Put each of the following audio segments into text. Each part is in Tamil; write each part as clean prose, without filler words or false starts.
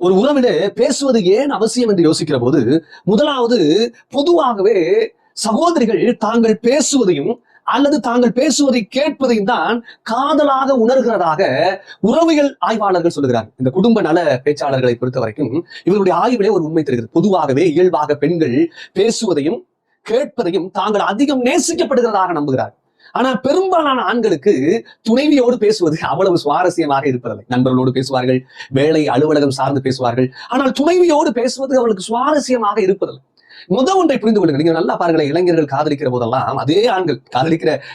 ஒரு உறவிலே பேசுவது ஏன் அவசியம் என்று யோசிக்கிற போது, முதலாவது பொதுவாகவே சகோதரிகள் தாங்கள் பேசுவதையும் அல்லது தாங்கள் பேசுவதை கேட்பதையும் தான் காதலாக உணர்கிறதாக உறவியல் ஆய்வாளர்கள் சொல்லுகிறார். இந்த குடும்ப நல பேச்சாளர்களை பொறுத்த வரைக்கும் இவருடைய ஆய்விலே ஒரு உண்மை தெரிகிறது. பொதுவாகவே இயல்பாக பெண்கள் பேசுவதையும் கேட்பதையும் தாங்கள் அதிகம் நேசிக்கப்படுகிறதாக நம்புகிறார். ஆனா பெரும்பாலான ஆண்களுக்கு துணைவியோடு பேசுவது அவ்வளவு சுவாரஸ்யமாக இருப்பதில்லை. நண்பர்களோடு பேசுவார்கள், வேலை அலுவலகம் சார்ந்து பேசுவார்கள். ஆனால் துணைவியோடு பேசுவது அவளுக்கு சுவாரஸ்யமாக இருப்பதில்லை. ஒன்றை புரிந்து கொள்ளுங்க. நீங்க நல்லா பாருங்களேன், இளைஞர்கள் காதலிக்கிற போதெல்லாம் அதே ஆண்கள்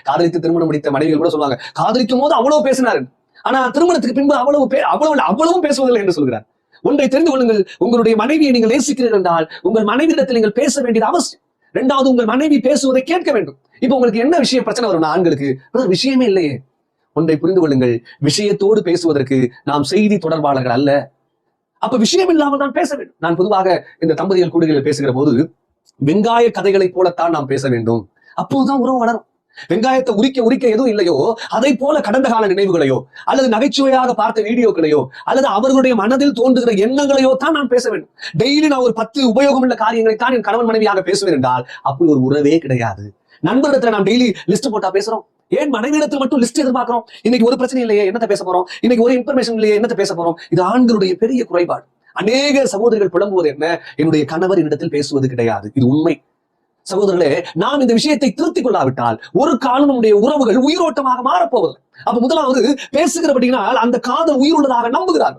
காதலித்து திருமணம் முடித்த மனைவிகள் கூட சொல்லுவாங்க, காதலிக்கும் போது அவ்வளவு பேசினாரு, ஆனா திருமணத்துக்கு பின்பு அவ்வளவும் பேசுவதில்லை என்று சொல்கிறார். ஒன்றை தெரிந்து கொள்ளுங்கள், உங்களுடைய மனைவியை நீங்கள் நேசிக்கிறீர்கள் என்றால் உங்கள் மனைவியிடத்தில் நீங்கள் பேச வேண்டியது அவசியம். இரண்டாவது, உங்கள் மனைவி பேசுவதை கேட்க வேண்டும். இப்ப உங்களுக்கு என்ன விஷயம் பிரச்சனை வரும் ஆண்களுக்கு? விஷயமே இல்லையே. ஒன்றை புரிந்து கொள்ளுங்கள், விஷயத்தோடு பேசுவதற்கு நாம் செய்தி தொடர்பாளர்கள் அல்ல. அப்ப விஷயம் இல்லாமல் தான் பேச வேண்டும். நான் பொதுவாக இந்த தம்பதிகள் கூடுகளில் பேசுகிற போது வெங்காய கதைகளைப் போலத்தான் நாம் பேச வேண்டும். அப்போதுதான் உறவு வளரும். வெங்காயத்தை உரிக்க எதுவும் இல்லையோ அதை போல கடந்த கால நினைவுகளையோ அல்லது நகைச்சுவையாக பார்த்த வீடியோக்களையோ அல்லது அவர்களுடைய மனதில் தோன்றுகிற எண்ணங்களையோ தான் நான் பேச வேண்டும். டெய்லி நான் ஒரு 10 உபயோகம் உள்ள காரியங்களை தான் என் கணவன் மனைவியாக பேசுவேன் என்றால் அப்படி ஒரு உறவே கிடையாது. நண்பரிடத்துல நாம் டெய்லி லிஸ்ட் போட்டா பேசுறோம். ஏன் மனைவியிடத்தில் மட்டும் லிஸ்ட் எதிர்பார்க்கிறோம்? இன்னைக்கு ஒரு பிரச்சனை இல்லையே, என்னத்தை பேச போறோம்? இன்னைக்கு ஒரு இன்ஃபர்மேஷன் இல்லையே, என்னத்தை பேச போறோம்? இது ஆண்களுடைய பெரிய குறைபாடு. அநேக சகோதரிகள் புலம்புவது என்ன? என்னுடைய கணவர் என்னிடத்தில் பேசுவது கிடையாது. இது உண்மை. சகோதரர்களே, நாம் இந்த விஷயத்தை திருத்திக் கொள்ளாவிட்டால் ஒரு காலம் நம்முடைய உறவுகள் உயிரோட்டமாக மாறப்போவதில்லை. அப்ப முதலாவது பேசுகிறபடினால் அந்த காதல் உயிர் உள்ளதாக நம்புகிறார்கள்.